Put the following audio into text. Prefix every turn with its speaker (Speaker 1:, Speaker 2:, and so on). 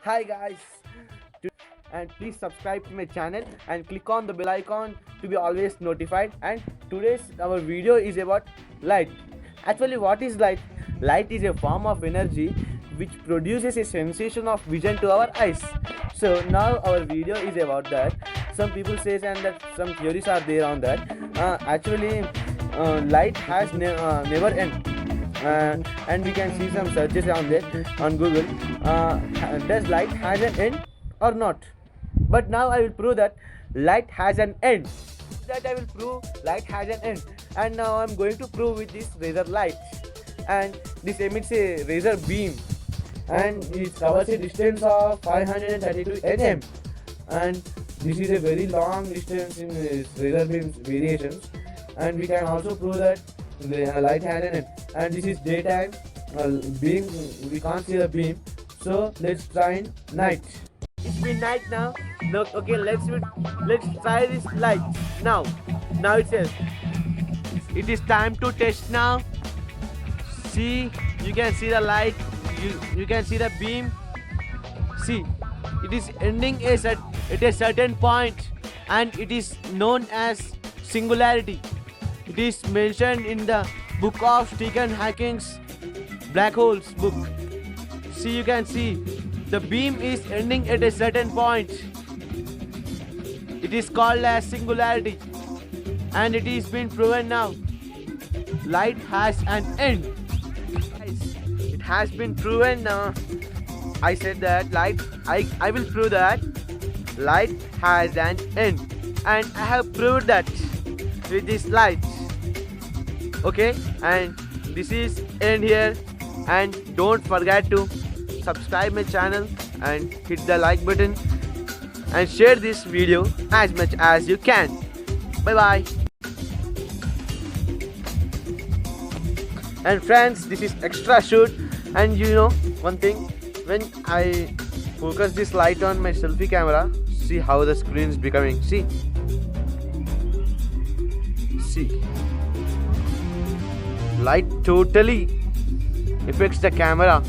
Speaker 1: Hi guys, and please subscribe to my channel and click on the bell icon to be always notified. And today's our video is about light. Actually, what is light? Light is a form of energy which produces a sensation of vision to our eyes. So now our video is about that. Some people say and that some theories are there on that. Light has never end. And we can see some searches on there on Google. Does light has an end or not? But now I will prove that light has an end. That I will prove light has an end. And now I'm going to prove with this laser light. And this emits a laser beam, and it covers a distance of 532 nm. And this is a very long distance in laser beam variations. And we can also prove that the light has an end. And this is daytime beam. We can't see the beam. So let's try in night. It's been night now. No, okay, let's try this light now. Now it says it is time to test now. See, you can see the light. You can see the beam. See, it is ending at a certain point, and it is known as singularity. It is mentioned in the book of Stephen Hawking's Black Holes book. See, you can see the beam is ending at a certain point. It is called as singularity, and it is been proven now. Light has an end. Guys, it has been proven now. I said that light. I will prove that light has an end, and I have proved that with this light. Okay, and this is end here. And don't forget to subscribe my channel and hit the like button and share this video as much as you can. Bye bye. And friends, this is extra shoot. And you know one thing, when I focus this light on my selfie camera, see how the screen is becoming. See light totally affects the camera.